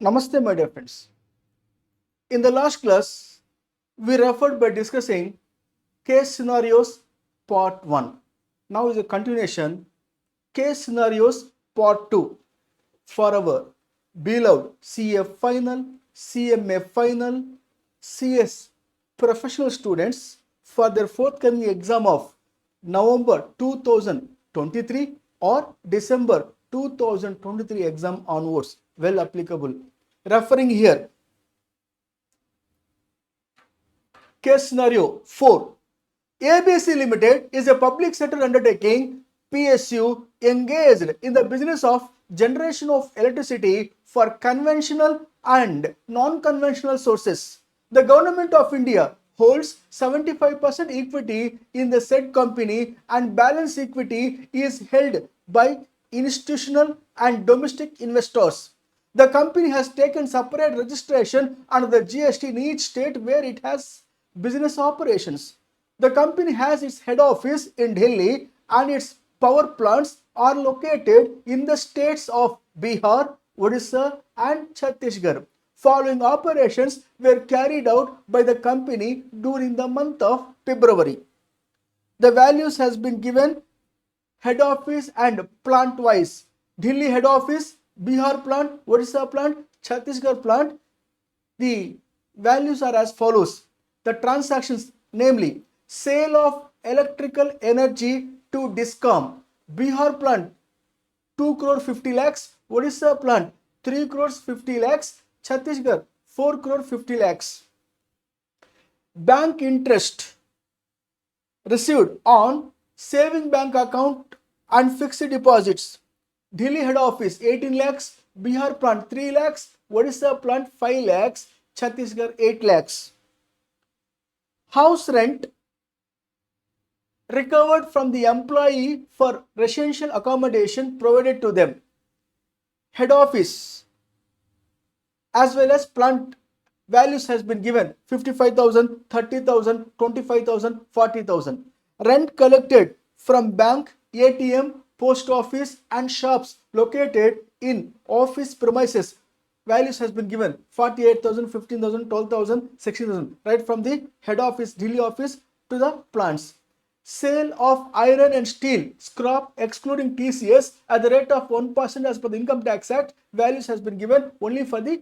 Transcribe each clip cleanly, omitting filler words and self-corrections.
Namaste, my dear friends. In the last class, we referred by discussing case scenarios part 1. Now is a continuation, case scenarios part 2 for our beloved CA Final, CMA Final, CS Professional students for their forthcoming exam of November 2023 or December 2023 exam onwards, well applicable. Referring here, case scenario 4. ABC Limited is a public sector undertaking PSU engaged in the business of generation of electricity for conventional and non-conventional sources. The government of India holds 75% equity in the said company and balance equity is held by institutional and domestic investors. The company has taken separate registration under the GST in each state where it has business operations. The company has its head office in Delhi and its power plants are located in the states of Bihar, Odisha, and Chhattisgarh. Following operations were carried out by the company during the month of February. The values has been given head office and plant wise. Delhi head office, Bihar plant, Odisha plant, Chhattisgarh plant. The values are as follows. The transactions, namely sale of electrical energy to Discom, Bihar plant 2 crore 50 lakhs, Odisha plant 3 crores 50 lakhs, Chhattisgarh 4 crore 50 lakhs. Bank interest received on saving bank account and fixed deposits. Delhi head office 18 lakhs, Bihar plant 3 lakhs, Odisha plant 5 lakhs, Chhattisgarh 8 lakhs. House rent recovered from the employee for residential accommodation provided to them. Head office as well as plant values has been given 55,000, 30,000, 25,000, 40,000. Rent collected from bank, ATM, post office and shops located in office premises values has been given 48,000, 15,000, 12,000, 16,000 right from the head office, Delhi office to the plants. Sale of iron and steel scrap excluding TCS at the rate of 1% as per the Income Tax Act values has been given only for the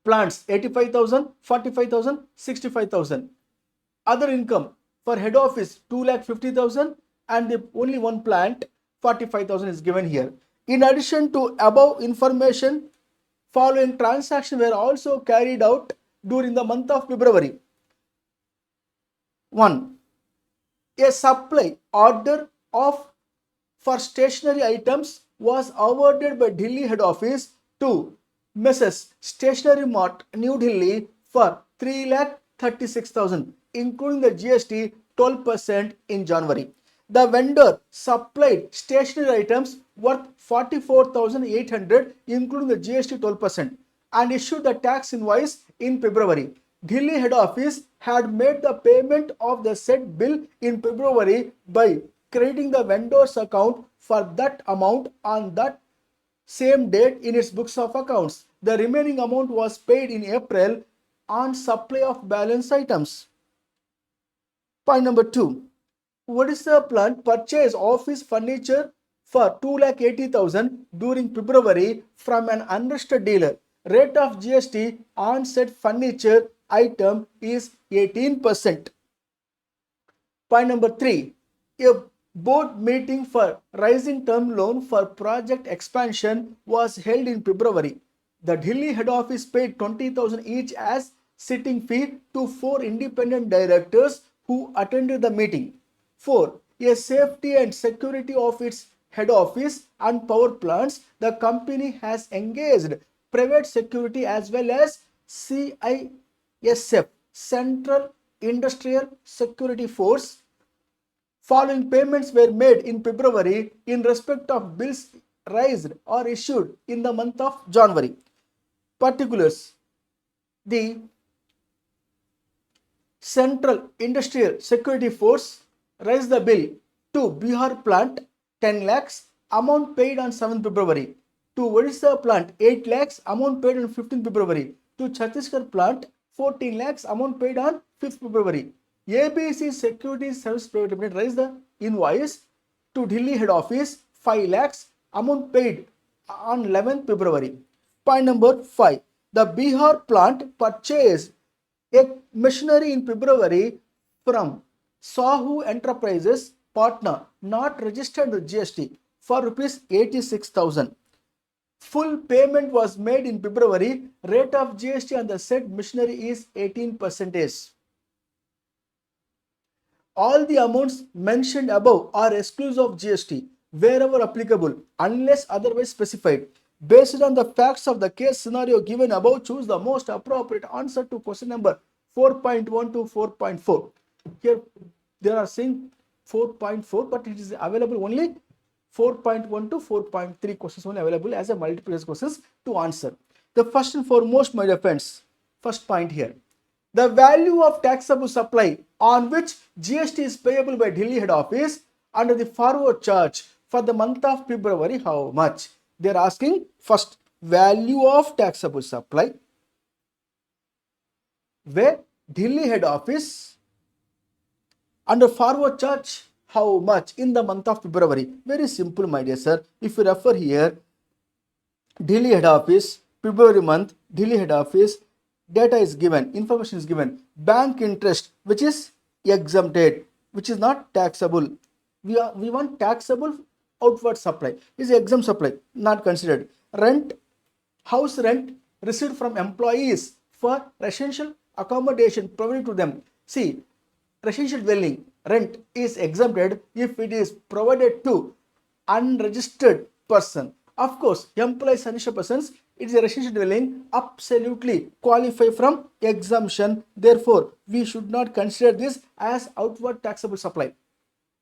plants 85,000, 45,000, 65,000. Other income for head office 2,50,000 and the only one plant 45,000 is given here. In addition to above information, following transactions were also carried out during the month of February. 1. A supply order for stationery items was awarded by Delhi head office to Mrs. Stationery Mart, New Delhi for 3,36,000, including the GST 12% in January. The vendor supplied stationery items worth 44,800, including the GST 12%, and issued the tax invoice in February. Delhi head office had made the payment of the said bill in February by crediting the vendor's account for that amount on that same date in its books of accounts. The remaining amount was paid in April on supply of balance items. Point number 2. Odisha plant purchased office furniture for 2,80,000 during February from an unregistered dealer. Rate of GST on said furniture item is 18%. Point number 3. A board meeting for raising term loan for project expansion was held in February. The Delhi head office paid 20,000 each as sitting fee to 4 independent directors who attended the meeting. 4. A safety and security of its head office and power plants, the company has engaged private security as well as CISF, Central Industrial Security Force. Following payments were made in February in respect of bills raised or issued in the month of January. Particulars. The Central Industrial Security Force raised the bill to Bihar plant 10 lakhs, amount paid on 7th February. To Odisha plant 8 lakhs, amount paid on 15th February. To Chhattisgarh plant 14 lakhs, amount paid on 5th February. ABC Securities Service Private Limited raised the invoice to Delhi head office 5 lakhs, amount paid on 11th February. Point number 5. The Bihar plant purchased a machinery in February from Sahu Enterprises partner not registered with GST for rupees 86,000. Full payment was made in February. Rate of GST on the said machinery is 18%. All the amounts mentioned above are exclusive of GST wherever applicable unless otherwise specified. Based on the facts of the case scenario given above, choose the most appropriate answer to question number 4.1 to 4.4. Here they are saying 4.4, but it is available only 4.1 to 4.3 questions only available as a multiple choice questions to answer. The first and foremost, my dear friends, first point here. The value of taxable supply on which GST is payable by Delhi head office under the forward charge for the month of February, how much? They are asking first value of taxable supply where Delhi head office under forward charge how much in the month of February. Very simple, my dear sir. If you refer here, Delhi head office, February month, Delhi head office, data is given, information is given. Bank interest, which is exempted, which is not taxable. We want taxable outward supply. Is exempt supply, not considered. Rent, house rent received from employees for residential accommodation provided to them. See, residential dwelling rent is exempted if it is provided to unregistered person. Of course, employees and registered persons, it is a residential dwelling, absolutely qualify from exemption. Therefore, we should not consider this as outward taxable supply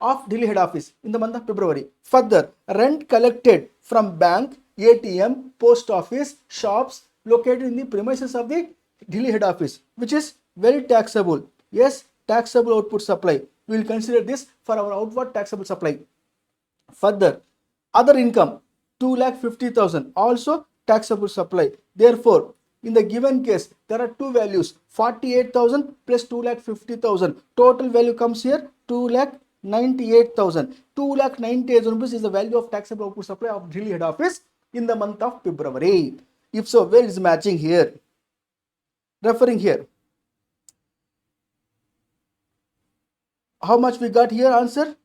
of Delhi head office in the month of February. Further, rent collected from bank, ATM, post office, shops located in the premises of the Delhi head office, which is very taxable. Yes, taxable output supply. We will consider this for our outward taxable supply. Further, other income 2,50,000 also taxable supply. Therefore, in the given case, there are two values 48,000 plus 2,50,000. Total value comes here 2,98,000. 2,98,000 rupees is the value of taxable output supply of Delhi head office in the month of February. If so, where is matching here? Referring here. How much we got here? Answer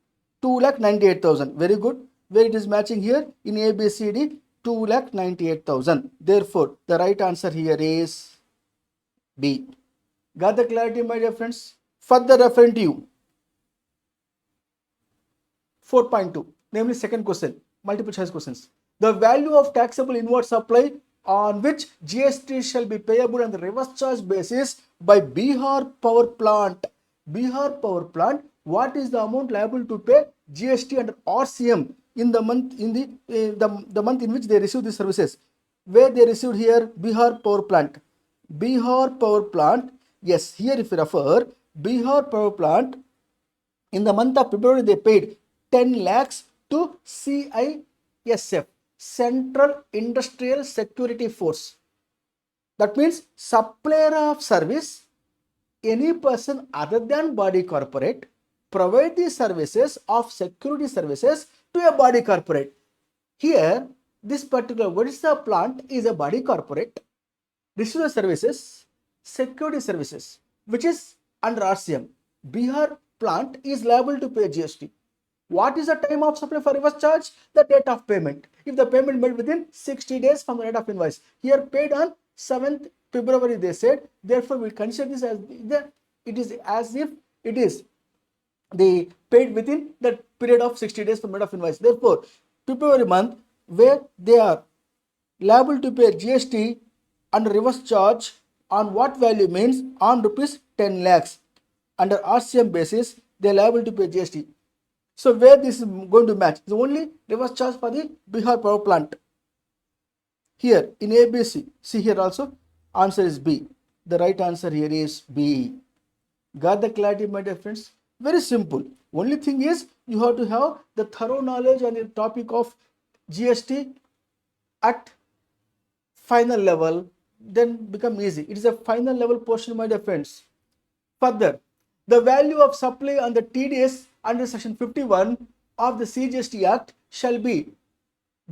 2,98,000. Very good. Where it is matching here? In ABCD 2,98,000. Therefore, the right answer here is B. Got the clarity, my dear friends? Further referring to you. 4.2, namely second question, multiple choice questions. The value of taxable inward supply on which GST shall be payable on the reverse charge basis by Bihar power plant. Bihar power plant, what is the amount liable to pay GST under RCM in the month the month in which they receive these services? Where they received here? Bihar power plant. Bihar power plant. Yes, here if you refer, Bihar power plant in the month of February they paid 10 lakhs to CISF, Central Industrial Security Force. That means supplier of service, any person other than body corporate provide the services of security services to a body corporate. Here, this particular Odisha plant is a body corporate, receive services, security services, which is under RCM. Bihar plant is liable to pay GST. What is the time of supply for reverse charge? The date of payment. If the payment made within 60 days from the date of invoice. Here paid on 7th February they said. Therefore, we consider this as it is as if it is the paid within the period of 60 days from the date of invoice. Therefore, February month where they are liable to pay GST under reverse charge on what value means on rupees 10 lakhs. Under RCM basis, they are liable to pay GST. So where this is going to match? The only reverse charge for the Bihar power plant. Here in ABC, see here also, answer is B. The right answer here is B. Got the clarity, my dear friends? Very simple. Only thing is you have to have the thorough knowledge on the topic of GST at final level, then become easy. It is a final level portion, my dear friends. Further, the value of supply on the TDS under section 51 of the CGST Act shall be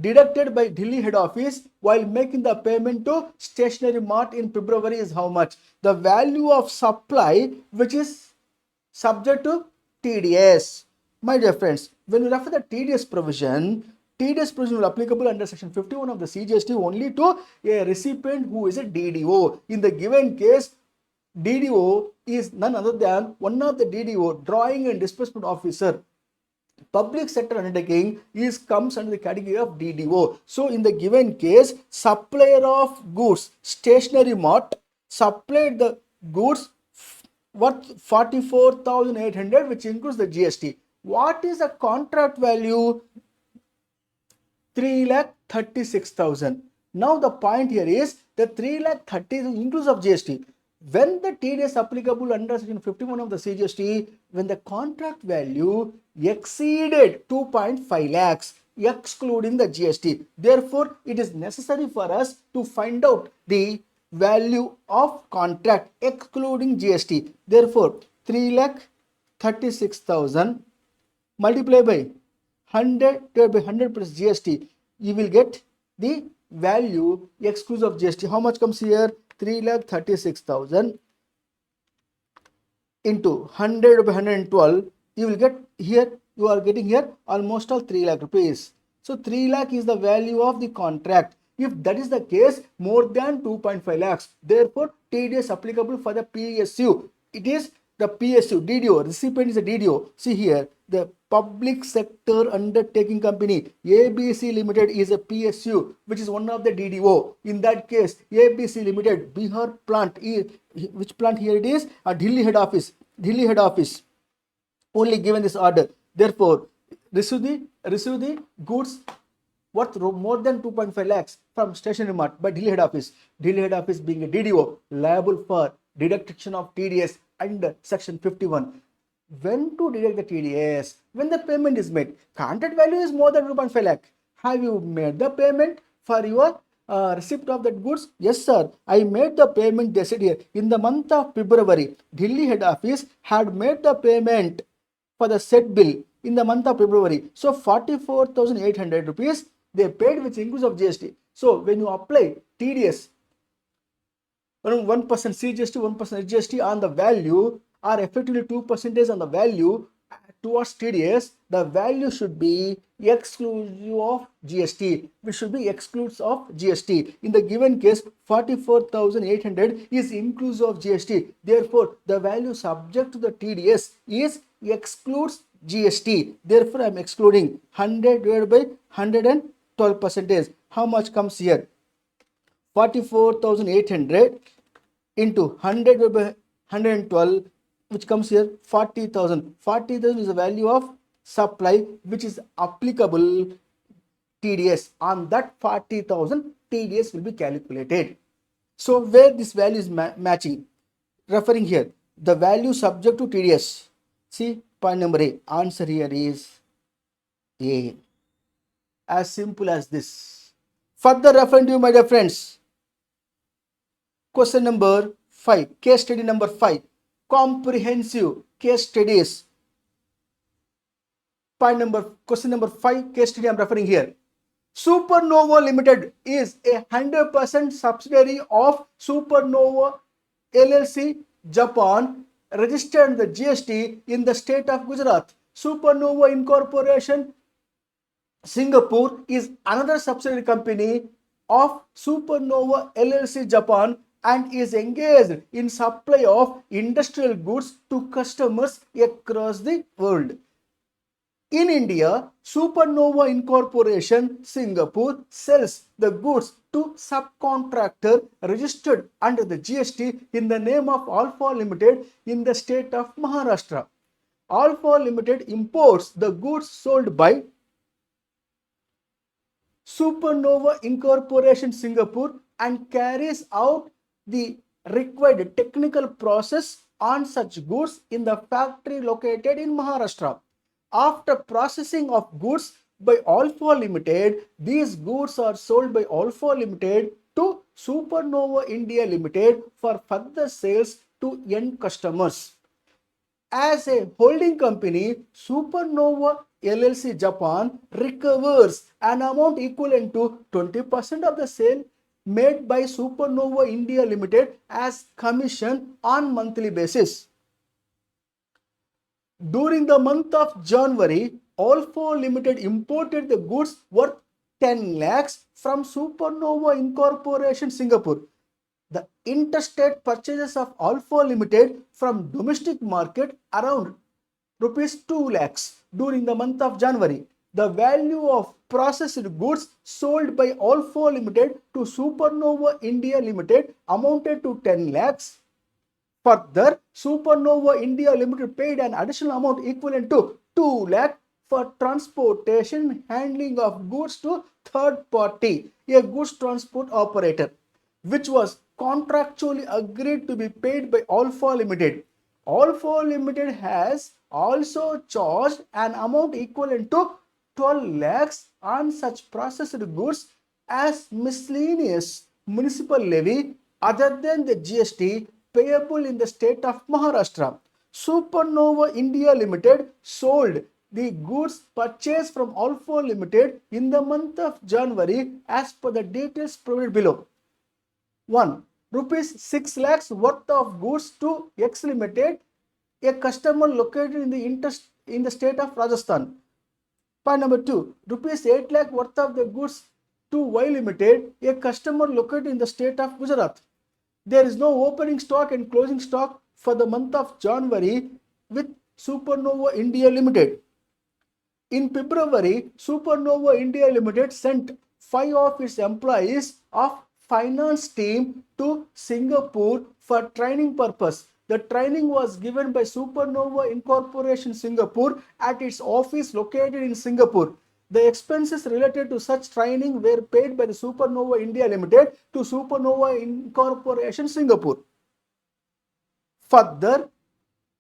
deducted by Delhi head office while making the payment to stationery mart in February is how much? The value of supply which is subject to TDS. My dear friends, when we refer the TDS provision will applicable under section 51 of the CGST only to a recipient who is a DDO. In the given case, DDO is none other than one of the DDO, drawing and disbursement officer. Public sector undertaking comes under the category of DDO. So in the given case, supplier of goods, stationery mart, supplied the goods worth 44,800, which includes the GST. What is the contract value? 3,36,000. Now the point here is the 3,30,000 includes of GST. When the TDS applicable under section 51 of the CGST, when the contract value exceeded 2.5 lakhs, excluding the GST. Therefore, it is necessary for us to find out the value of contract excluding GST. Therefore, 3,36,000 multiplied by 100 divided by 100 plus GST, you will get the value exclusive of GST. How much comes here? 3,36,000 into 100 by 112, you will get here, you are getting here almost all 3 lakh rupees. So 3 lakh is the value of the contract. If that is the case, more than 2.5 lakhs. Therefore, TDS applicable for the PSU. It is the PSU, DDO, recipient is a DDO. See here, the public sector undertaking company, ABC Limited is a PSU, which is one of the DDO. In that case, ABC Limited, Bihar plant, which plant here it is? A Delhi head office. Delhi head office only given this order. Therefore, receive the goods worth more than 2.5 lakhs from stationery mart by Delhi head office. Delhi head office being a DDO, liable for deduction of TDS under section 51. When to deduct the TDS? When the payment is made. Contract value is more than 2.5 lakh. Have you made the payment for your receipt of that goods? Yes, sir. I made the payment, they said here. In the month of February, Delhi head office had made the payment for the said bill in the month of February. So 44,800 rupees they paid, which includes of GST. So when you apply TDS, 1% CGST, 1% GST on the value, or effectively 2% on the value towards TDS, the value should be exclusive of GST, which should be exclusive of GST. In the given case, 44,800 is inclusive of GST. Therefore, the value subject to the TDS is excludes GST. Therefore, I am excluding 100 divided by 112%. How much comes here? 44,800 into 100 divided by 112, which comes here 40,000. 40,000 is the value of supply which is applicable TDS. On that 40,000, TDS will be calculated. So where this value is matching, referring here, the value subject to TDS. See, point number A. Answer here is A. As simple as this. Further referring to you, my dear friends, question number 5, case study number 5, comprehensive case studies. Question number 5, case study I am referring here. Supernova Limited is a 100% subsidiary of Supernova LLC Japan, registered the GST in the state of Gujarat. Supernova Incorporation Singapore is another subsidiary company of Supernova LLC Japan and is engaged in supply of industrial goods to customers across the world. In India, Supernova Incorporation Singapore sells the goods to subcontractor registered under the GST in the name of Alpha Limited in the state of Maharashtra. Alpha Limited imports the goods sold by Supernova Incorporation Singapore and carries out the required technical process on such goods in the factory located in Maharashtra. After processing of goods, by Alpha Limited. These goods are sold by Alpha Limited to Supernova India Limited for further sales to end customers. As a holding company, Supernova LLC Japan recovers an amount equivalent to 20% of the sale made by Supernova India Limited as commission on monthly basis. During the month of January, Alpha Limited imported the goods worth 10 lakhs from Supernova Incorporation Singapore. The interstate purchases of Alpha Limited from domestic market around rupees 2 lakhs during the month of January. The value of processed goods sold by Alpha Limited to Supernova India Limited amounted to 10 lakhs. Further, Supernova India Limited paid an additional amount equivalent to 2 lakh for transportation handling of goods to third party, a goods transport operator, which was contractually agreed to be paid by Alpha Limited. Alpha Limited has also charged an amount equivalent to 12 lakhs on such processed goods as miscellaneous municipal levy other than the GST payable in the state of Maharashtra. Supernova India Limited sold the goods purchased from Alpha Limited in the month of January as per the details provided below. 1. Rupees 6 lakhs worth of goods to X Limited, a customer located in the state of Rajasthan. Point number 2. Rupees 8 lakh worth of the goods to Y Limited, a customer located in the state of Gujarat. There is no opening stock and closing stock for the month of January with Supernova India Limited. In February, Supernova India Limited sent 5 of its employees of finance team to Singapore for training purpose. The training was given by Supernova Incorporation Singapore at its office located in Singapore. The expenses related to such training were paid by the Supernova India Limited to Supernova Incorporation Singapore. Further,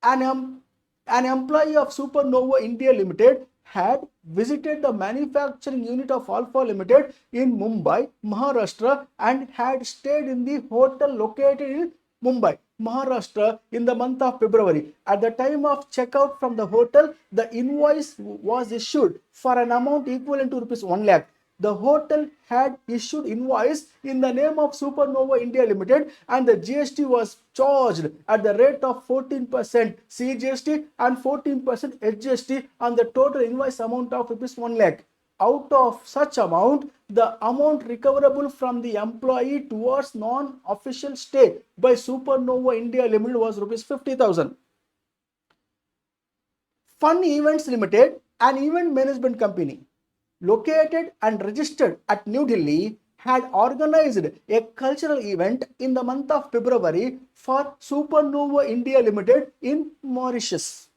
an employee of Supernova India Limited had visited the manufacturing unit of Alpha Limited in Mumbai, Maharashtra, and had stayed in the hotel located in Mumbai, Maharashtra in the month of February. At the time of checkout from the hotel, the invoice was issued for an amount equivalent to rupees 1 lakh. The hotel had issued invoice in the name of Supernova India Limited and the GST was charged at the rate of 14% CGST and 14% HGST on the total invoice amount of rupees 1 lakh. Out of such amount, the amount recoverable from the employee towards non-official stay by Supernova India Limited was rupees 50,000. Fun Events Limited, an event management company located and registered at New Delhi, had organized a cultural event in the month of February for Supernova India Limited in Mauritius.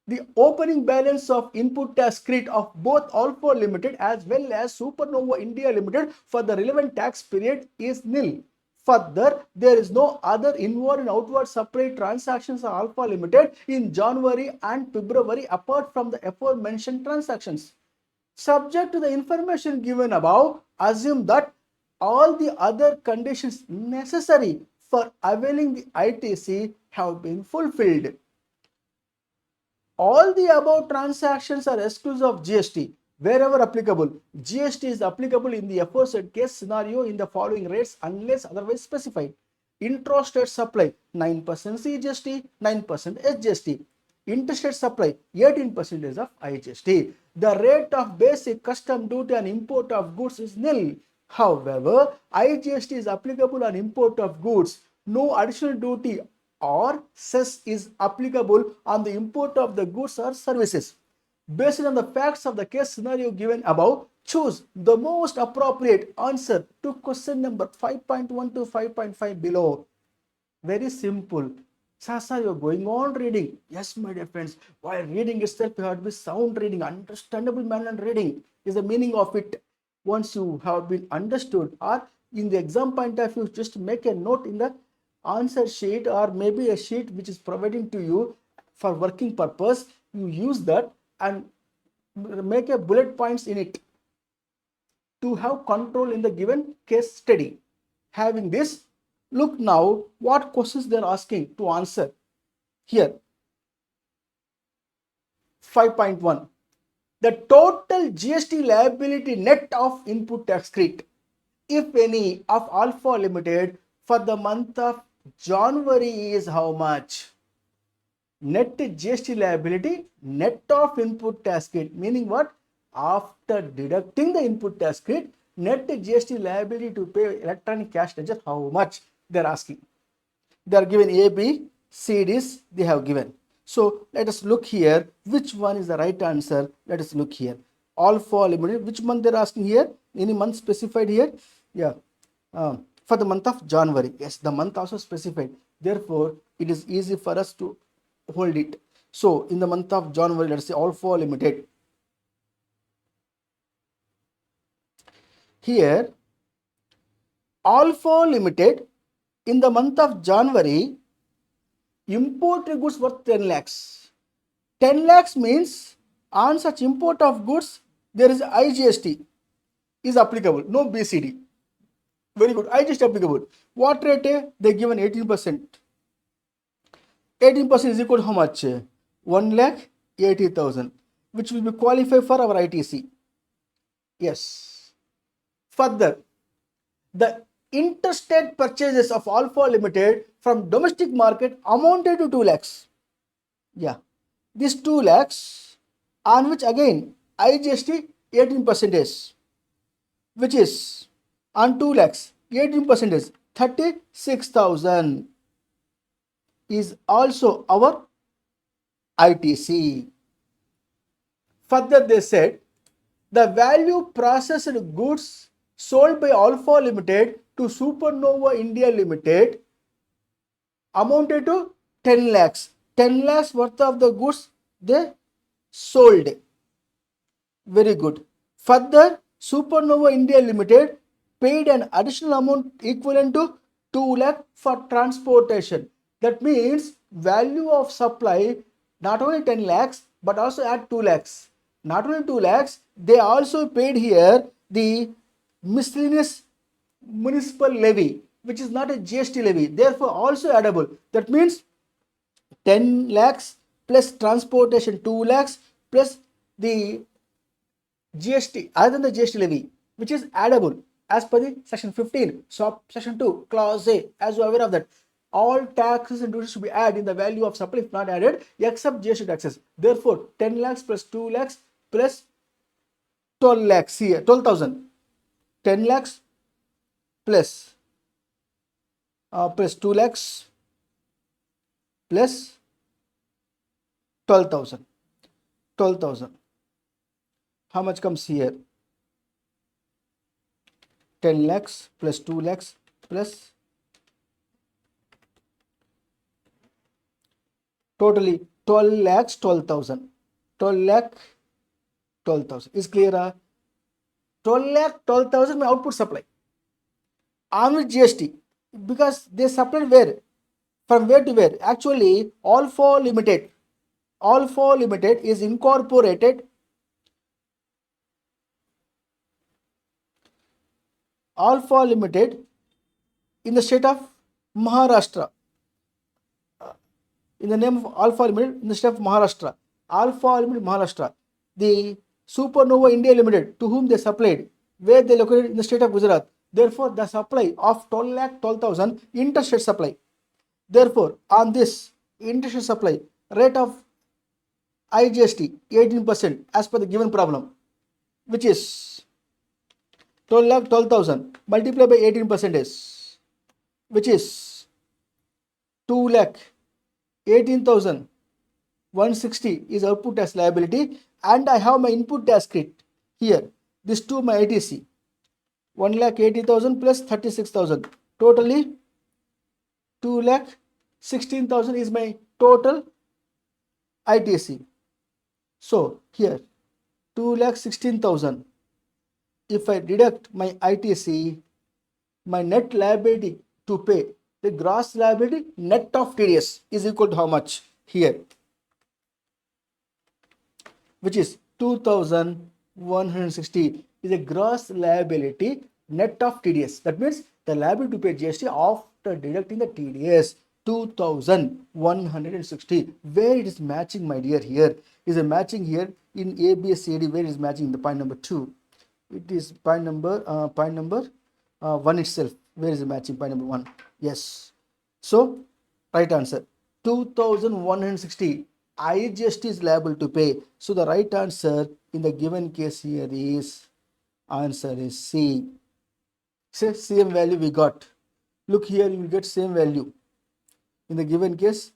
The opening balance of input tax credit of both Alpha Limited as well as Supernova India Limited for the relevant tax period is nil. Further, there is no other inward and outward supply transactions of Alpha Limited in January and February apart from the aforementioned transactions. Subject to the information given above, assume that all the other conditions necessary for availing the ITC have been fulfilled. All the above transactions are exclusive of GST. Wherever applicable, GST is applicable in the aforesaid case scenario in the following rates unless otherwise specified. Intrastate supply 9% CGST, 9% SGST. Interstate supply 18% of IGST. The rate of basic custom duty on import of goods is nil. However, IGST is applicable on import of goods. No additional duty or cess is applicable on the import of the goods or services. Based on the facts of the case scenario given above, choose the most appropriate answer to question number 5.1 to 5.5 below. Very simple. Sasa, you're going on reading. Yes, my dear friends, while reading itself, you have to be sound reading, understandable manner reading is the meaning of it. Once you have been understood, or in the exam point of view, just make a note in the answer sheet or maybe a sheet which is providing to you for working purpose. You use that and make a bullet points in it to have control in the given case study. Having this, look now what questions they are asking to answer. Here, 5.1. The total GST liability net of input tax credit, if any, of Alpha Limited for the month of January is how much? Net GST liability net of input tax credit, meaning what? After deducting the input tax credit, net GST liability to pay electronic cash ledger, how much they are asking. They are given A, B, C, D's they have given. So let us look here which one is the right answer. Let us look here. Alpha Limited, which month they are asking here? Any month specified here? Yeah, for the month of January. Yes, the month also specified. Therefore, it is easy for us to hold it. So in the month of January, let us say Alpha Limited. Here, Alpha Limited in the month of January imported goods worth 10 lakhs. 10 lakhs means on such import of goods there is IGST is applicable, no BCD. Very good, IGST applicable. What rate? They given 18%. 18% is equal to how much? 1,80,000, which will be qualified for our ITC. Yes. Further, the interstate purchases of Alpha Limited from domestic market amounted to 2 lakhs. Yeah, this 2 lakhs on which again IGST 18%, which is on 2 lakhs 18%, 36,000 is also our ITC. Further, they said the value processed goods sold by Alpha Limited to Supernova India Limited amounted to 10 lakhs. 10 lakhs worth of the goods they sold. Very good. Further, Supernova India Limited paid an additional amount equivalent to 2 lakh for transportation. That means value of supply not only 10 lakhs but also add 2 lakhs. Not only 2 lakhs, they also paid here the miscellaneous municipal levy, which is not a GST levy, therefore also addable. That means 10 lakhs plus transportation 2 lakhs plus the GST other than the GST levy, which is addable as per the section 15 section 2 clause A. As you are aware of that, all taxes and duties should be added in the value of supply if not added except GST taxes. Therefore 10 lakhs plus 2 lakhs plus 12 lakhs here, 12,000. 10 lakhs plus 2 lakhs plus 12,000. 12,000. How much comes here? 10 lakhs plus 2 lakhs plus totally 12 lakhs 12,000. 12 lakh 12,000 is clear. 12 lakh 12,000 my output supply on with GST, because they supplied where? From where to where? Actually, Alpha Limited is incorporated. Alpha Limited in the state of Maharashtra. In the name of Alpha Limited in the state of Maharashtra. Alpha Limited Maharashtra. The Supernova India Limited, to whom they supplied, where they located in the state of Gujarat. Therefore, the supply of 12 lakh 12,000 interstate supply. Therefore, on this interstate supply, rate of IGST 18% as per the given problem, which is 12 lakh 12,000 multiplied by 18%, which is 2 lakh 18,000 160 is output tax liability, and I have my input tax credit here. This to my ITC 1,80,000 plus 36,000, totally 2,16,000 is my total ITC. So here 2,16,000. If I deduct my ITC, my net liability to pay, the gross liability net of TDS is equal to how much here? Which is 2,160 is a gross liability net of TDS. That means the liability to pay GST after deducting the TDS. 2,160. Where it is matching, my dear? Here is a matching here in ABCD. Where is matching? The point number 2. It is point number 1 itself. Where is the matching? Point number 1. Yes. So right answer 2,160. IGST is liable to pay. So the right answer in the given case here is answer is C. Say same value we got. Look here, you will get same value. In the given case,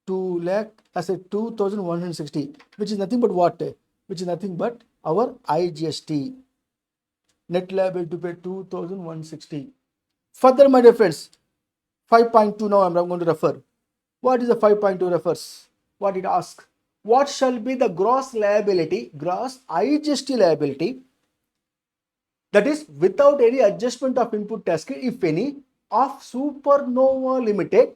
2 lakh, I said 2,160, which is nothing but what? Which is nothing but our IGST. Net liability to pay 2,160. Further, my dear friends, 5.2 now I'm going to refer. What is the 5.2 refers? What it asks? What shall be the gross liability, gross IGST liability, that is without any adjustment of input tax credit, if any, of Supernova Limited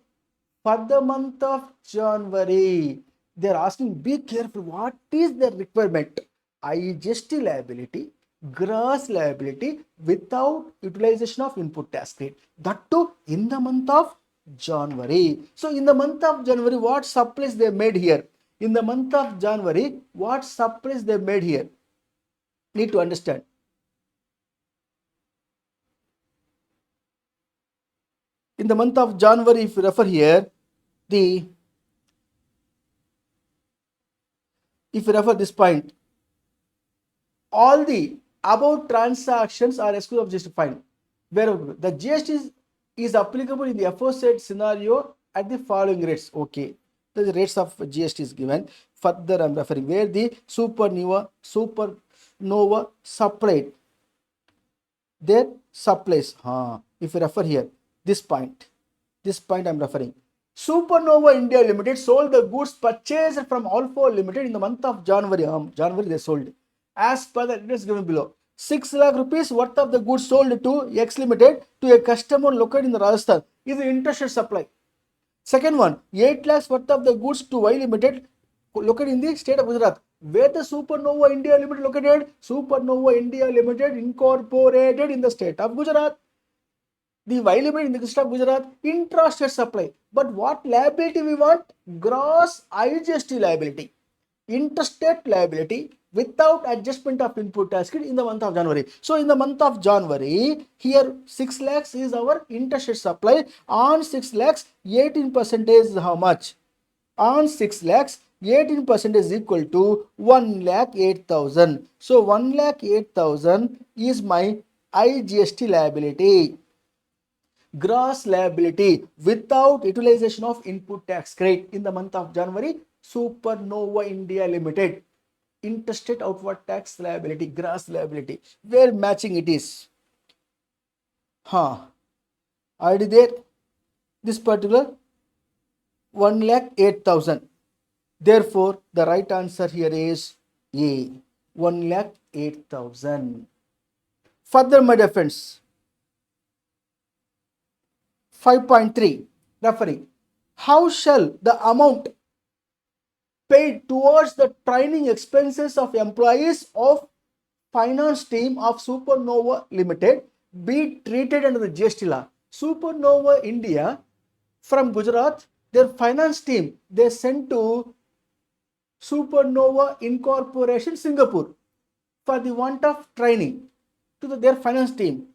for the month of January? They are asking, be careful, what is the requirement? IGST liability, gross liability without utilization of input tax credit, that too in the month of January. So in the month of January, what supplies they made here? In the month of January, what supplies they made here? Need to understand. In the month of January, if you refer here, if you refer this point, all the above transactions are exclusive of GST fine. Where the GST is applicable in the aforesaid scenario at the following rates. Okay, the rates of GST is given. Further, I'm referring where the supernova supplied their supplies. If you refer here, this point I'm referring. Supernova India Limited sold the goods purchased from Alpha Limited in the month of January. January they sold. As per the address given below, 6 lakh rupees worth of the goods sold to X Limited to a customer located in the Rajasthan is the interstate supply. Second one, 8 lakhs worth of the goods to Y Limited located in the state of Gujarat. Where the Supernova India Limited located? Supernova India Limited incorporated in the state of Gujarat. The Y Limited in the state of Gujarat, intrastate supply. But what liability we want? Gross IGST liability. Interstate liability without adjustment of input tax credit in the month of January. So in the month of January, here 6 lakhs is our interstate supply. On 6 lakhs, 18% is how much? On 6 lakhs, 18% is equal to 1,08,000. So 1,08,000 is my IGST liability. Gross liability without utilization of input tax credit in the month of January. Supernova India Limited, interstate outward tax liability, gross liability. Where matching it is? Already there. This particular 1,08,000. Therefore, the right answer here is A. 1,08,000. Further, my dear friends, 5.3 referring. How shall the amount paid towards the training expenses of employees of finance team of Supernova Limited be treated under the GST law? Supernova India from Gujarat, their finance team, they sent to Supernova Incorporation Singapore for the want of training to their finance team.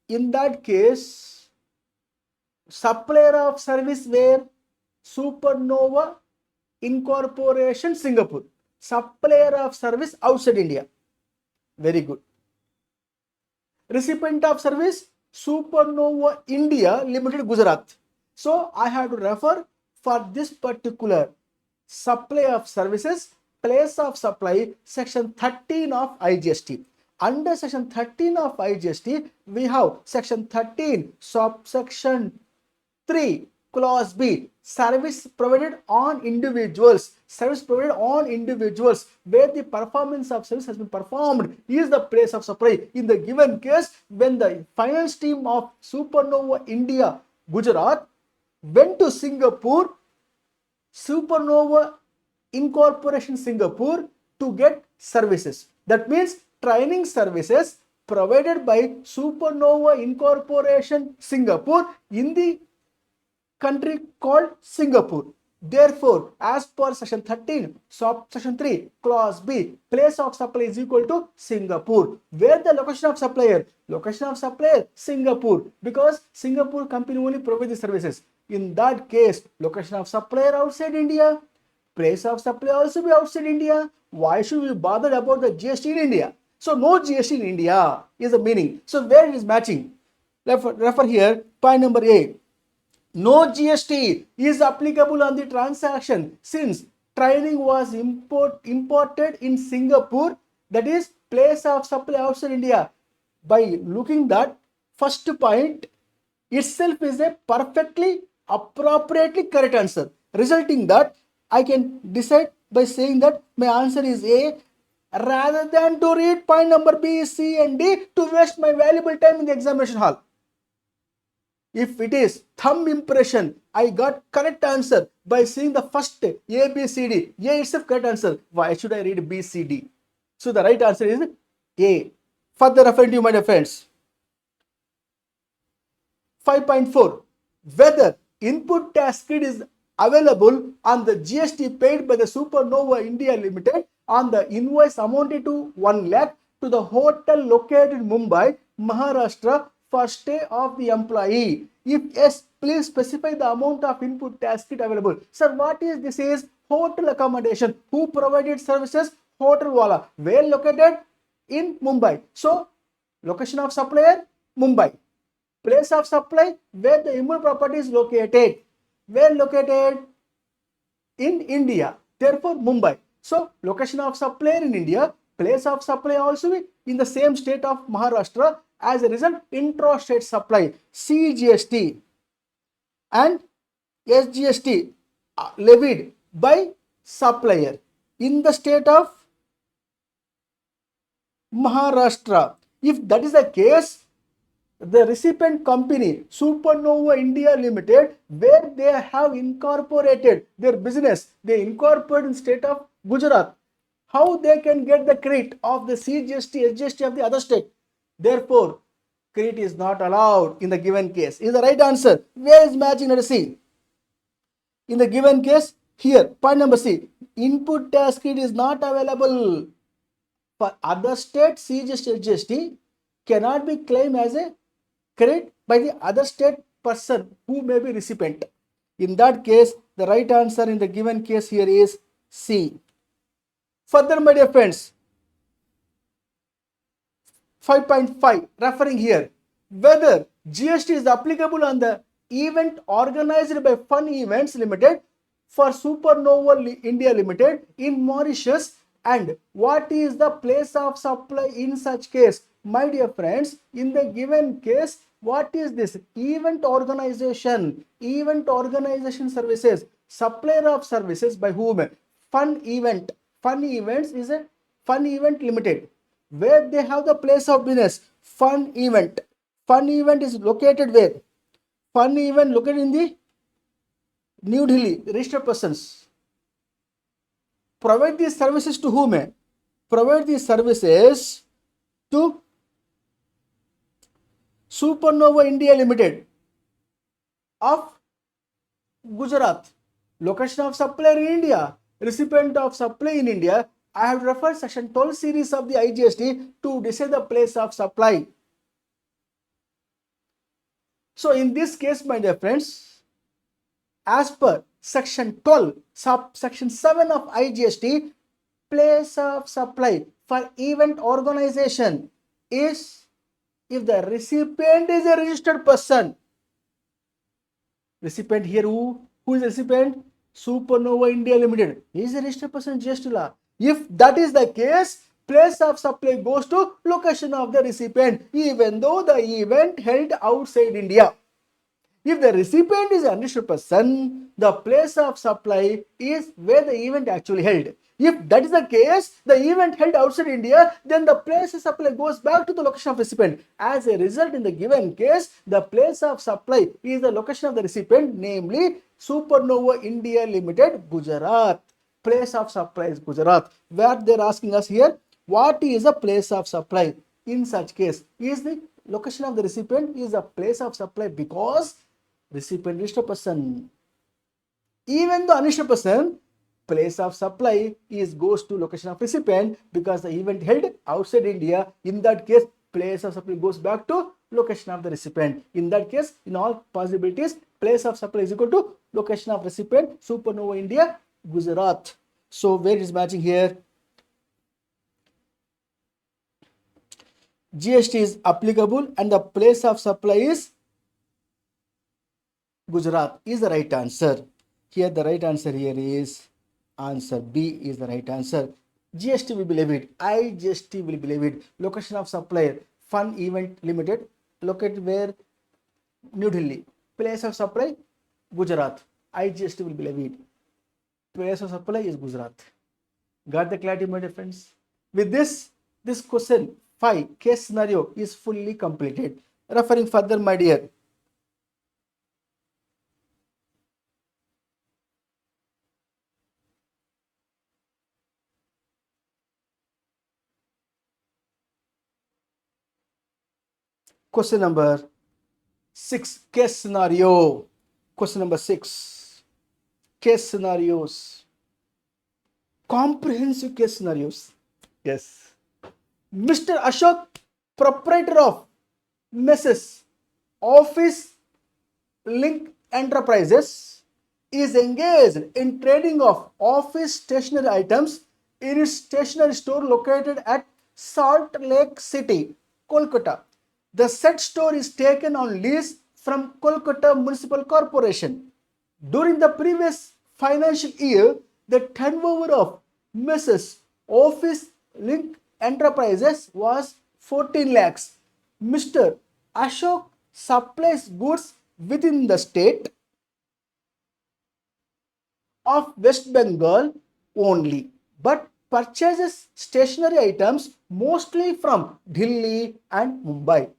In that case, supplier of service where? Supernova Incorporation Singapore. Supplier of service outside India. Very good. Recipient of service, Supernova India Limited Gujarat. So I have to refer for this particular supply of services, place of supply, section 13 of IGST. Under section 13 of IGST, we have section 13 subsection 3 clause B, service provided on individuals. Service provided on individuals where the performance of service has been performed is the place of supply. In the given case, when the finance team of Supernova India Gujarat went to Singapore, Supernova Incorporation Singapore to get services. That means training services provided by Supernova Incorporation Singapore in the country called Singapore. Therefore, as per section 13, subsection 3, clause B, place of supply is equal to Singapore. Where the location of supplier? Location of supplier, Singapore, because Singapore company only provides the services. In that case, location of supplier outside India, place of supply also be outside India. Why should we bother about the GST in India? So no GST in India is the meaning. So where it is matching? Refer here, point number A. No GST is applicable on the transaction since training was imported in Singapore, that is place of supply outside India. By looking that first point itself is a perfectly appropriately correct answer, resulting that I can decide by saying that my answer is A rather than to read point number B, C and D to waste my valuable time in the examination hall. If it is thumb impression, I got correct answer by seeing the first A, B, C, D. A itself correct answer. Why should I read B, C, D? So the right answer is A. Further referring to my dear friends. 5.4. Whether input tax credit is available on the GST paid by the Supernova India Limited on the invoice amounted to 1 lakh to the hotel located in Mumbai, Maharashtra for stay of the employee. If yes, please specify the amount of input tax credit available. Sir, what is this? Is hotel accommodation. Who provided services? Hotel wala. Where located? In Mumbai. So, location of supplier? Mumbai. Place of supply? Where the immovable property is located. Where located? In India. Therefore, Mumbai. So, location of supplier in India. Place of supply also in the same state of Maharashtra. As a result, intrastate supply, CGST and SGST levied by supplier in the state of Maharashtra. If that is the case, the recipient company, Supernova India Limited, where they have incorporated their business, they incorporate in state of Gujarat. How they can get the credit of the CGST, SGST of the other state? Therefore, credit is not allowed in the given case. Is the right answer. Where is matching? Let us see. In the given case, here, point number C, input tax credit is not available for other state. CGST, SGST cannot be claimed as a credit by the other state person who may be recipient. In that case, the right answer in the given case here is C. Further, my dear friends, 5.5, referring here, whether GST is applicable on the event organized by Fun Events Limited for Supernova India Limited in Mauritius, and what is the place of supply in such case? My dear friends, in the given case, what is this? Event organization services, supplier of services by whom? Fun Event. Fun Events is a Fun Event Limited. Where they have the place of business? Fun Event. Fun Event is located where? Fun Event located in the New Delhi. Registered persons. Provide these services to whom? Provide these services to Supernova India Limited of Gujarat. Location of supplier in India. Recipient of supply in India. I have referred section 12 series of the IGST to decide the place of supply. So in this case, my dear friends, as per section 12, subsection 7 of IGST, place of supply for event organization is if the recipient is a registered person. Recipient here, who is the recipient? Supernova India Limited. He is a registered person, GST law. If that is the case, place of supply goes to location of the recipient, even though the event held outside India. If the recipient is a registered person, the place of supply is where the event actually held. If that is the case, the event held outside India, then the place of supply goes back to the location of recipient. As a result, in the given case, the place of supply is the location of the recipient, namely Supernova India Limited, Gujarat. place of supply is Gujarat. Where they're asking us here, what is a place of supply? In such case, is the location of the recipient is a place of supply because recipient registered person. Even the unregistered person, place of supply is goes to location of recipient because the event held outside India. In that case, place of supply goes back to location of the recipient. In that case, in all possibilities, place of supply is equal to location of recipient, Supernova India, Gujarat. So where is matching here? GST is applicable and the place of supply is Gujarat is the right answer. Here the right answer here is answer B is the right answer. GST will be levied. IGST will be levied. Location of supplier, Fun Event Limited, located where? New Delhi. Place of supply, Gujarat. IGST will be levied. Place of supply is Gujarat. Got the clarity, my dear friends? With this question 5 case scenario is fully completed. Referring further, my dear. Question number 6 case scenario. Question number 6 case scenarios. Comprehensive case scenarios. Yes. Mr. Ashok, proprietor of Mrs. Office Link Enterprises, is engaged in trading of office stationery items in its stationery store located at Salt Lake City, Kolkata. The said store is taken on lease from Kolkata Municipal Corporation. During the previous financial year, the turnover of Mrs. Office Link Enterprises was 14 lakhs. Mr. Ashok supplies goods within the state of West Bengal only, but purchases stationery items mostly from Delhi and Mumbai.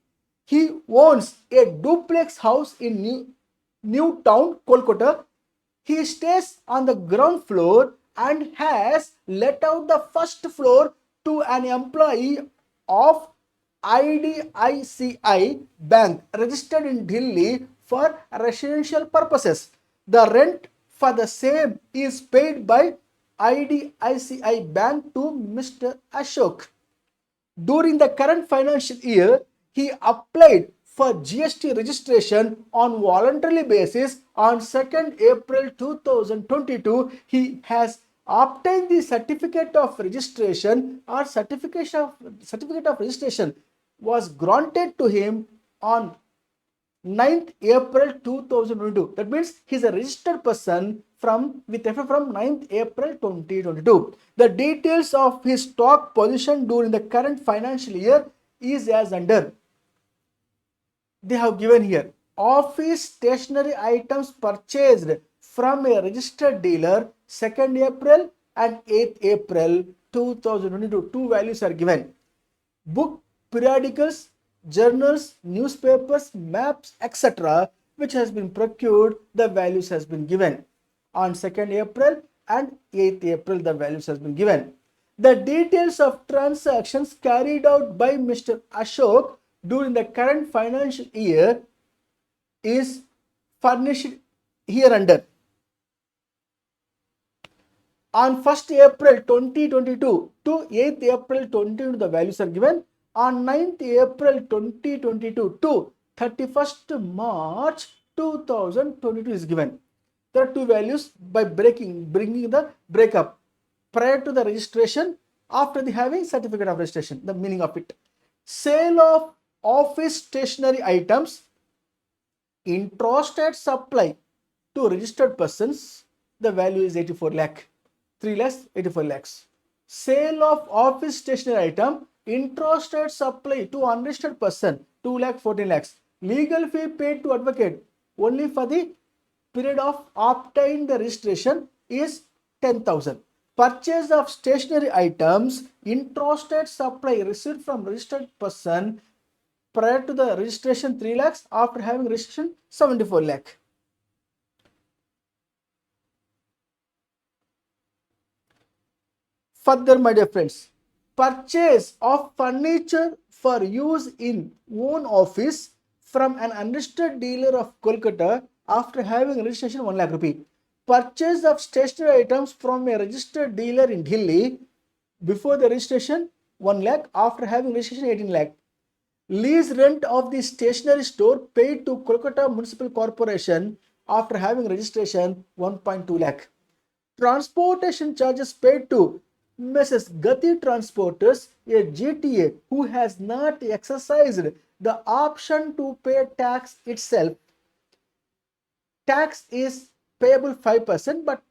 He owns a duplex house in New Town, Kolkata. He stays on the ground floor and has let out the first floor to an employee of IDICI Bank registered in Delhi for residential purposes. The rent for the same is paid by IDICI Bank to Mr. Ashok. During the current financial year, he applied for GST registration on voluntary basis on 2nd April 2022. He has obtained the certificate of registration or certificate of registration was granted to him on 9th April 2022. That means he is a registered person with effect from 9th April 2022. The details of his stock position during the current financial year is as under. They have given here office stationery items purchased from a registered dealer 2nd April and 8th April 2022. Two values are given. Book, periodicals, journals, newspapers, maps, etc. which has been procured, the values has been given. On 2nd April and 8th April, the values has been given. The details of transactions carried out by Mr. Ashok during the current financial year is furnished here under. On 1st April 2022 to 8th April 2022, the values are given. On 9th April 2022 to 31st March 2022 is given. There are two values by bringing the breakup prior to the registration, after the having certificate of registration, the meaning of it. Sale of office stationery items, intrastate supply to registered persons, the value is 84 lakh. 3 lakhs, 84 lakhs. Sale of office stationery item, intrastate supply to unregistered person, 2 lakh 14 lakhs. Legal fee paid to advocate only for the period of obtain the registration is 10,000. Purchase of stationery items, intrastate supply received from registered person prior to the registration 3 lakhs, after having registration 74 lakh. Further, my dear friends, purchase of furniture for use in own office from an unregistered dealer of Kolkata after having registration 1 lakh rupee. Purchase of stationery items from a registered dealer in Delhi before the registration 1 lakh, after having registration 18 lakh. Lease rent of the stationery store paid to Kolkata Municipal Corporation after having registration 1.2 lakh. Transportation charges paid to Mrs. Gati Transporters, a GTA who has not exercised the option to pay tax itself. Tax is payable 5%, but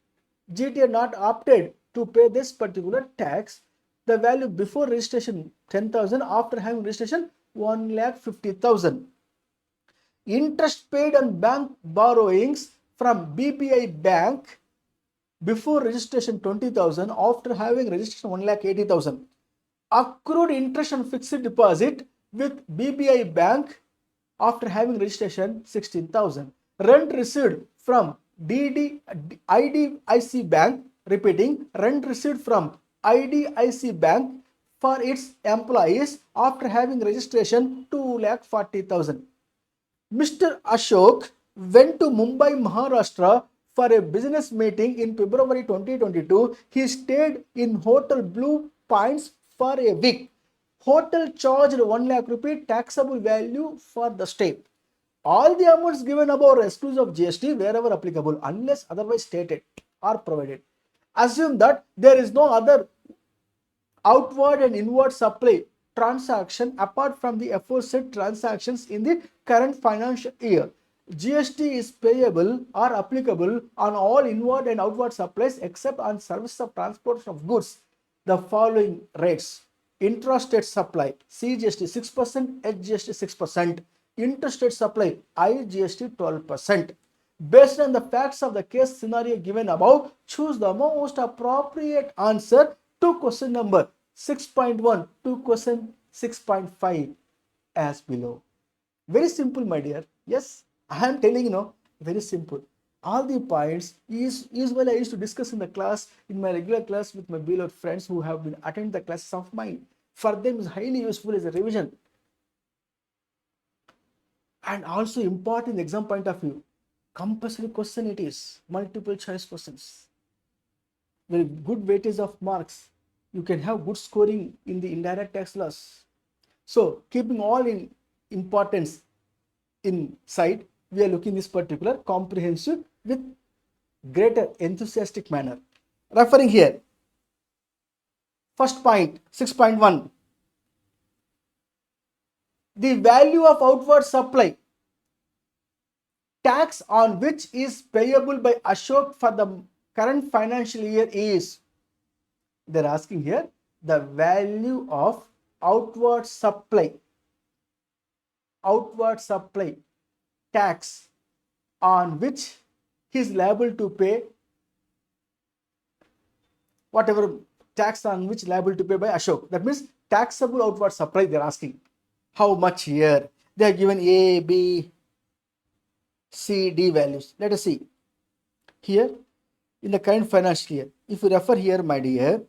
GTA not opted to pay this particular tax. The value before registration 10,000, after having registration 1,50,000. Interest paid on bank borrowings from BBI Bank before registration 20,000, after having registration 1,80,000. Accrued interest on fixed deposit with BBI Bank after having registration 16,000. Rent received from IDIC Bank, repeating, rent received from IDIC Bank for its employees after having registration 2,40,000. Mr. Ashok went to Mumbai, Maharashtra for a business meeting in February 2022. He stayed in Hotel Blue Pines for a week. Hotel charged 1 lakh rupee taxable value for the stay. All the amounts given above are exclusive of GST wherever applicable, unless otherwise stated or provided. Assume that there is no other outward and inward supply transaction apart from the aforesaid transactions in the current financial year. GST is payable or applicable on all inward and outward supplies except on service of transportation of goods. The following rates: intrastate supply CGST 6%, HGST 6%, interstate supply IGST 12%. Based on the facts of the case scenario given above, choose the most appropriate answer to question number 6.1 to question 6.5 as below. Very simple, my dear. Yes, I am telling very simple. All the points is usually I used to discuss in the class, in my regular class with my beloved friends who have been attending the classes of mine. For them is highly useful as a revision. And also important in the exam point of view. Compulsory question it is, multiple choice questions. Very good weightage of marks. You can have good scoring in the indirect tax laws. So keeping all in importance in sight, we are looking this particular comprehensive with greater enthusiastic manner. Referring here, first point 6.1, the value of outward supply tax on which is payable by Ashok for the current financial year is, they're asking here, the value of outward supply tax on which he is liable to pay, whatever tax on which liable to pay by Ashok. That means taxable outward supply they're asking. How much here? They are given A, B, C, D values. Let us see. Here in the current financial year, if you refer here, my dear,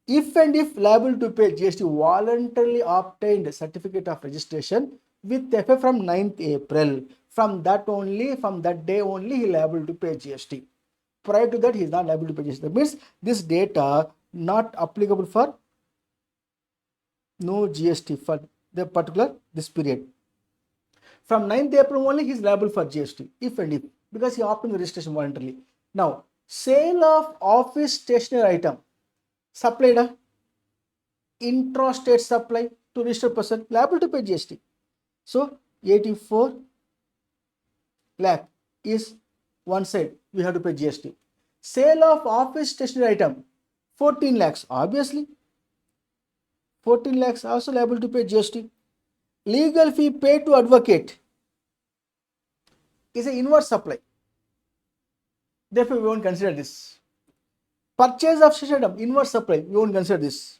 if and if liable to pay GST, voluntarily obtained certificate of registration with effect from 9th April. From that day only he liable to pay GST. Prior to that he is not liable to pay GST. That means this data not applicable for no GST for the particular this period. From 9th April only he is liable for GST, if and if, because he opted the registration voluntarily. Now, sale of office stationery item supplied intrastate supply to registered person liable to pay GST. So 84 lakh is one side, we have to pay GST. Sale of office stationery item 14 lakhs, obviously 14 lakhs also liable to pay GST. Legal fee paid to advocate is an inward supply, therefore we won't consider this. Purchase of stationery item, inward supply, we won't consider this.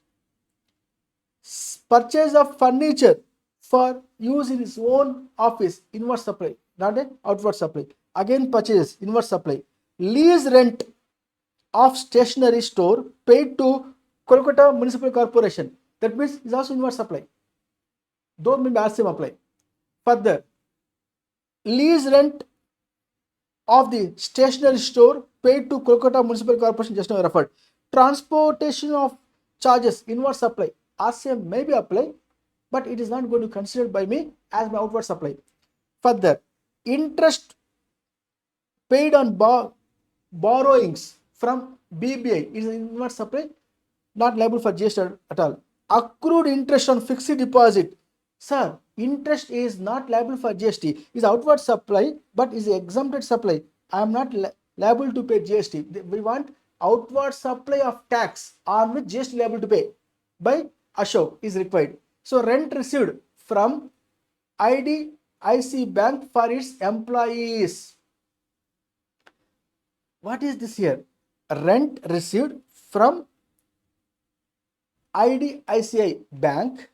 Purchase of furniture for use in his own office, inward supply, not an outward supply. Again purchase, inward supply. Lease rent of stationery store paid to Kolkata Municipal Corporation. That means it's also inward supply. Don't mean same apply. Further, lease rent of the stationery store paid to Kolkata Municipal Corporation just now referred. Transportation of charges inward supply RCM may be applied, but it is not going to be considered by me as my outward supply. Further, interest paid on borrowings from BBI is inward supply, not liable for GST at all. Accrued interest on fixed deposit, sir, interest is not liable for GST, is outward supply but is exempted supply. I am not liable to pay GST. We want outward supply of tax on which GST liable to pay by Ashok is required. So rent received from IDIC bank for its employees. What is this here? Rent received from IDICI bank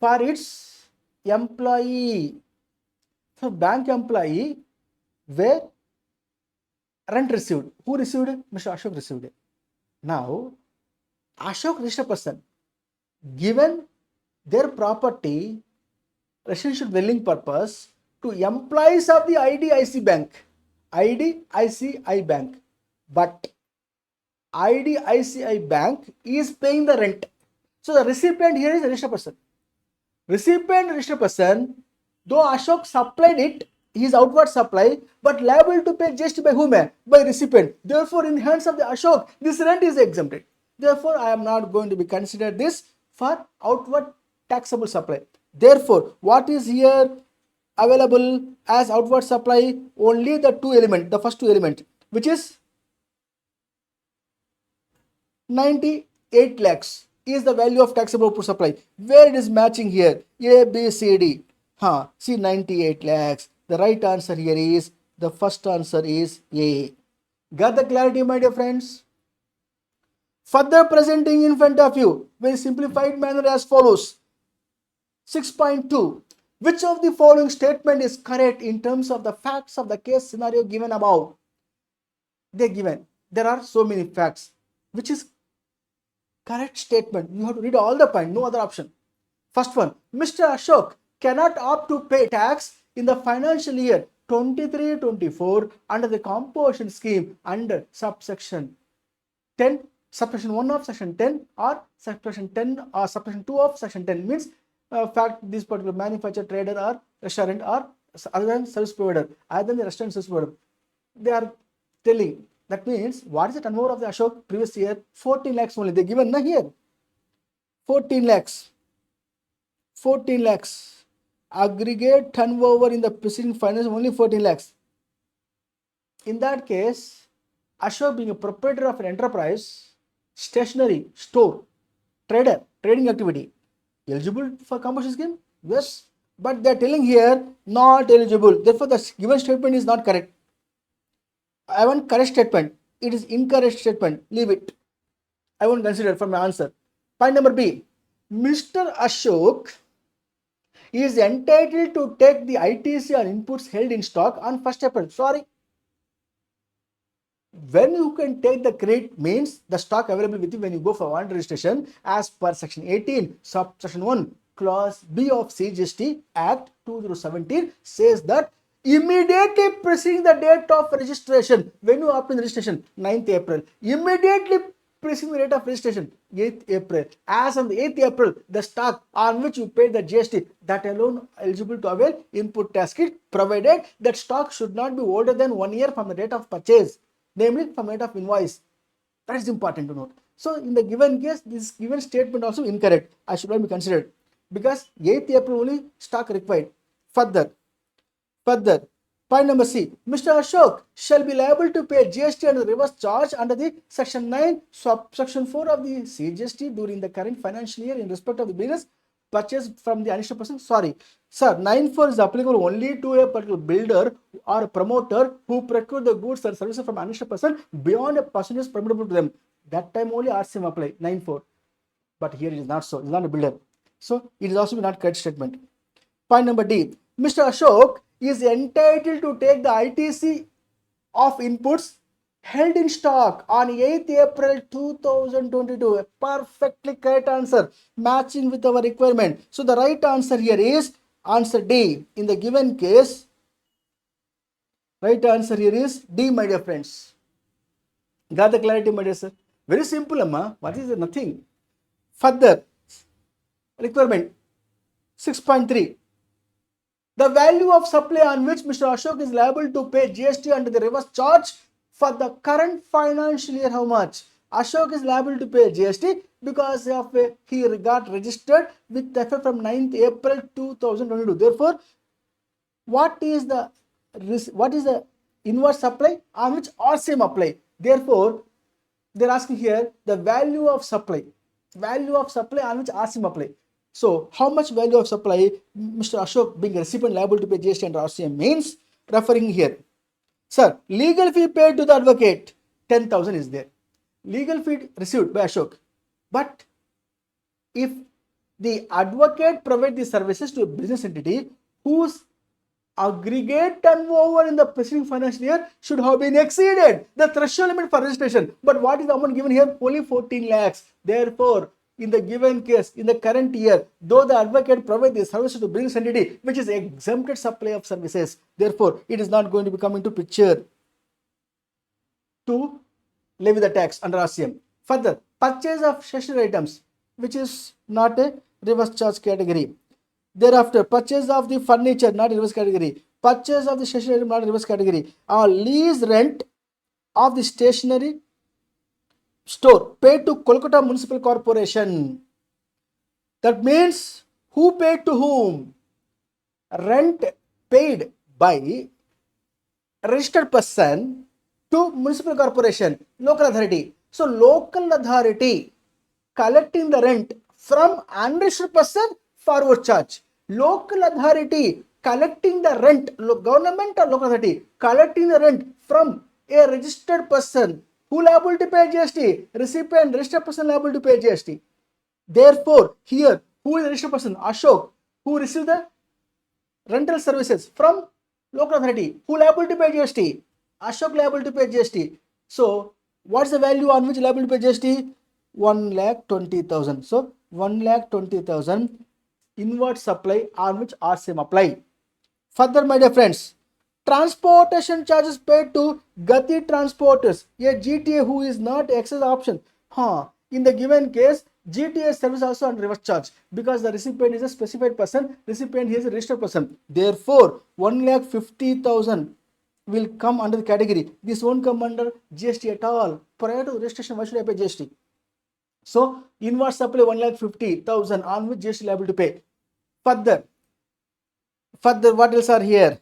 for its employee. So bank employee where rent received. Who received it? Mr. Ashok received it. Now, Ashok registered person given their property residential dwelling purpose to employees of the IDIC bank. IDICI bank. But IDICI bank is paying the rent. So the recipient here is a registered person. Recipient registered person, though Ashok supplied it, he is outward supply, but liable to pay just by whom? By recipient. Therefore, in the hands of the Ashok, this rent is exempted. Therefore, I am not going to be considered this for outward taxable supply. Therefore, what is here available as outward supply? Only the two element, the first two element, which is 98 lakhs is the value of taxable output supply. Where it is matching here? A, B, C, D. See 98 lakhs. The right answer here is, the first answer is A. Got the clarity, my dear friends? Further presenting in front of you, very simplified manner as follows. 6.2. Which of the following statement is correct in terms of the facts of the case scenario given above? They given. There are so many facts. Which is correct statement? You have to read all the point, no other option. First one, Mr. Ashok cannot opt to pay tax in the financial year 23-24 under the composition scheme under subsection 10, subsection 1 of section 10 or subsection 10 or subsection 2 of section 10 means fact this particular manufacturer, trader or restaurant or other than service provider, other than the restaurant service provider. They are telling. That means what is the turnover of the Ashok previous year? 14 lakhs only. They given na here. 14 lakhs. 14 lakhs. Aggregate turnover in the preceding finance only 14 lakhs. In that case, Ashok being a proprietor of an enterprise, stationery, store, trader, trading activity, eligible for composition scheme? Yes. But they are telling here not eligible. Therefore, the given statement is not correct. I want correct statement. It is incorrect statement. Leave it. I won't consider for my answer. Point number B. Mr. Ashok is entitled to take the ITC on inputs held in stock on 1st April. Sorry. When you can take the credit means the stock available with you when you go for warrant registration as per section 18 subsection 1 clause B of CGST Act 2017 says that immediately preceding the date of registration, when you open registration 9th April, immediately preceding the date of registration 8th April, as on the 8th April, the stock on which you paid the GST, that alone eligible to avail input tax credit, provided that stock should not be older than 1 year from the date of purchase, namely from the date of invoice. That is important to note. So in the given case, this given statement also incorrect. I should not be considered because 8th April only stock required. Further, point number C. Mr. Ashok shall be liable to pay GST under the reverse charge under the section 9 subsection 4 of the CGST during the current financial year in respect of the business purchased from the uninsured person. Sorry, sir, 9.4 is applicable only to a particular builder or a promoter who procure the goods or services from uninsured person beyond a percentage permissible to them. That time only RCM apply 9.4. But here it is not so. It is not a builder. So it is also not correct statement. Point number D. Mr. Ashok is entitled to take the ITC of inputs held in stock on 8th April 2022. A perfectly correct answer, matching with our requirement. So the right answer here is answer D. In the given case, right answer here is D, my dear friends. Got the clarity, my dear sir? Very simple, amma. What is it? Nothing. Further, requirement 6.3. The value of supply on which Mr. Ashok is liable to pay GST under the reverse charge for the current financial year, how much? Ashok is liable to pay GST because of he got registered with effect from 9th April 2022. Therefore, what is the inverse supply on which RCM apply? Therefore, they're asking here the value of supply on which RCM apply. So how much value of supply Mr. Ashok being a recipient liable to pay GST under RCM means, referring here. Sir, legal fee paid to the advocate 10,000 is there. Legal fee received by Ashok. But if the advocate provide the services to a business entity whose aggregate turnover in the preceding financial year should have been exceeded the threshold limit for registration. But what is the amount given here? Only 14 lakhs. Therefore, in the given case, in the current year, though the advocate provide the services to business entity which is exempted supply of services, therefore it is not going to be come into picture to levy the tax under RCM. Further, purchase of stationery items which is not a reverse charge category. Thereafter, purchase of the furniture, not reverse category. Purchase of the stationery, not reverse category. Lease rent of the stationery store paid to Kolkata Municipal Corporation. That means who paid to whom? Rent paid by a registered person to municipal corporation, local authority. So local authority collecting the rent from unregistered person, forward charge. Local authority collecting the rent, government or local authority collecting the rent from a registered person, who liable to pay GST? Recipient, registered person liable to pay GST. Therefore, here, who is the registered person? Ashok, who received the rental services from local authority, who liable to pay GST? Ashok liable to pay GST. So, what's the value on which liable to pay GST? 1,20,000. So, 1,20,000 inward supply on which RCM apply. Further, my dear friends, transportation charges paid to Gati transporters, a GTA who is not excess option. In the given case, GTA service also on reverse charge because the recipient is a specified person, recipient is a registered person. Therefore, 1,50,000 will come under the category. This won't come under GST at all. Prior to registration, why should I pay GST? So, inward supply 1,50,000 on which GST liable to pay. Further, what else are here?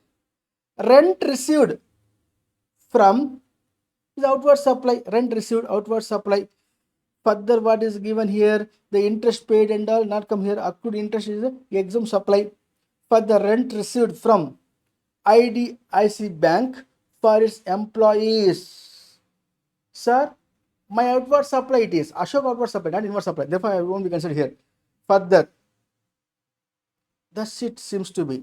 Rent received from the outward supply. Rent received, outward supply. Further, what is given here? The interest paid and all not come here. Accrued interest is the exempt supply. Further, rent received from IDIC Bank for its employees. Sir, my outward supply it is Ashok outward supply, not inward supply. Therefore, I won't be considered here. Further, thus it seems to be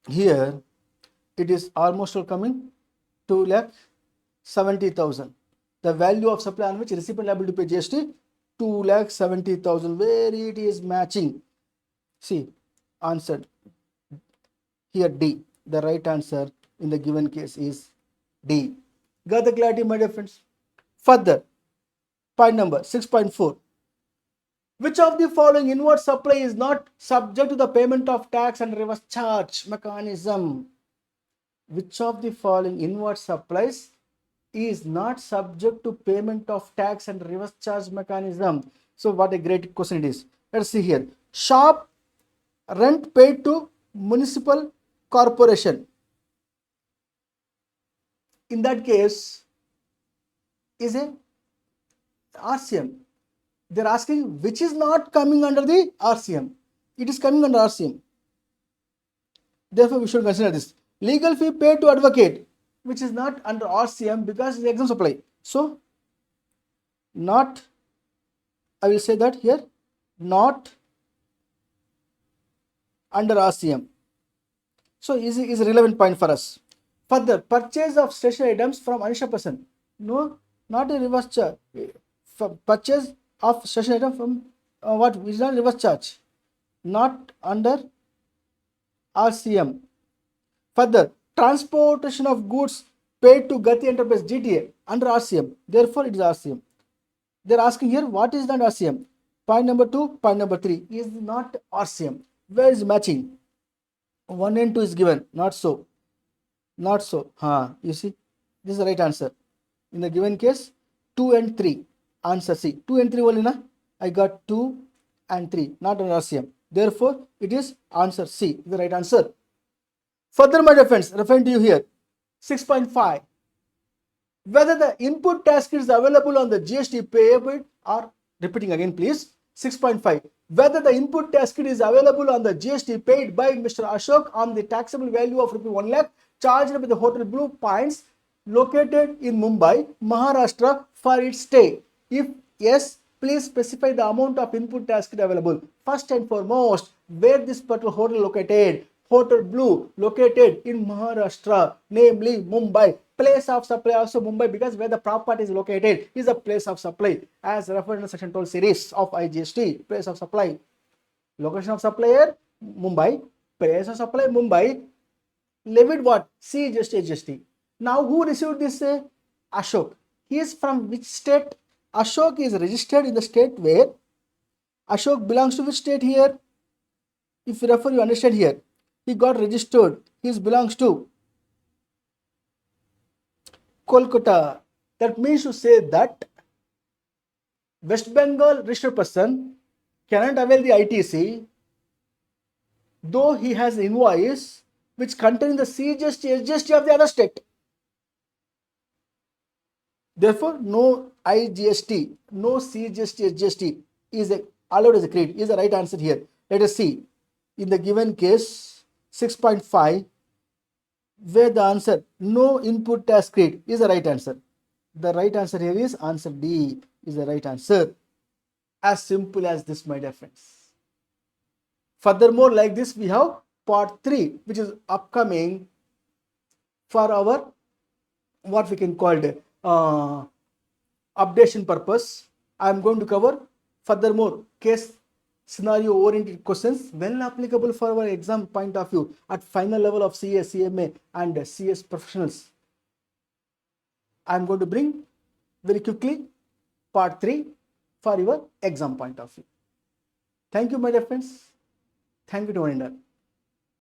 here. It is almost all coming 2,70,000. The value of supply on which recipient liable to pay GST 2,70,000. Where it is matching. See, answered here D. The right answer in the given case is D. Got the clarity, my dear friends? Further, point number 6.4. Which of the following inward supply is not subject to the payment of tax and reverse charge mechanism? Which of the following inward supplies is not subject to payment of tax and reverse charge mechanism? So what a great question it is. Let's see here. Shop rent paid to municipal corporation. In that case, is a RCM. They're asking which is not coming under the RCM. It is coming under RCM. Therefore, we should consider this. Legal fee paid to advocate, which is not under RCM because it's exempt supply. So, not, I will say that here, not under RCM. So, is a relevant point for us. Further, purchase of stationery items from uninsured person. No, not a reverse charge. Purchase of stationery item from what is not reverse charge, not under RCM. Further, transportation of goods paid to Gati Enterprise GTA under RCM. Therefore, it is RCM. They're asking here what is not RCM. Point number 2, point number 3 is not RCM. Where is matching? 1 and 2 is given. Not so. Not so. You see, this is the right answer. In the given case, 2 and 3. Answer C. 2 and 3 only, na? I got 2 and 3, not an RCM. Therefore, it is answer C, the right answer. Further, my dear friends, referring to you here, 6.5. Whether the input tax is available on the GST payable or, repeating again please, 6.5. Whether the input tax is available on the GST paid by Mr. Ashok on the taxable value of ₹1 lakh charged by the Hotel Blue Pines located in Mumbai, Maharashtra for its stay. If yes, please specify the amount of input tax available. First and foremost, where this particular hotel located? Hotel Blue located in Maharashtra, namely Mumbai. Place of supply also Mumbai, because where the property is located is a place of supply as referred in the section 12 series of IGST. Place of supply, location of supplier Mumbai, place of supply Mumbai, levied what? CGST, GST. Now who received this? Ashok. He is from which state? Ashok is registered in the state where? Ashok belongs to which state here? If you refer, you understand here. He got registered. He belongs to Kolkata. That means to say that West Bengal registered person cannot avail the ITC, though he has invoice which contains the CGST, SGST of the other state. Therefore, no IGST, no CGST, SGST is allowed as a credit. Is the right answer here. Let us see. In the given case, 6.5, where the answer no input tax credit is the right answer. The right answer here is answer D is the right answer. As simple as this, my dear friends. Furthermore, like this, we have part 3, which is upcoming for our what we can call it updation purpose. I am going to cover furthermore case scenario oriented questions well applicable for our exam point of view at final level of CA, CMA and CS professionals. I am going to bring very quickly part 3 for your exam point of view. Thank you, my dear friends. Thank you to one and all.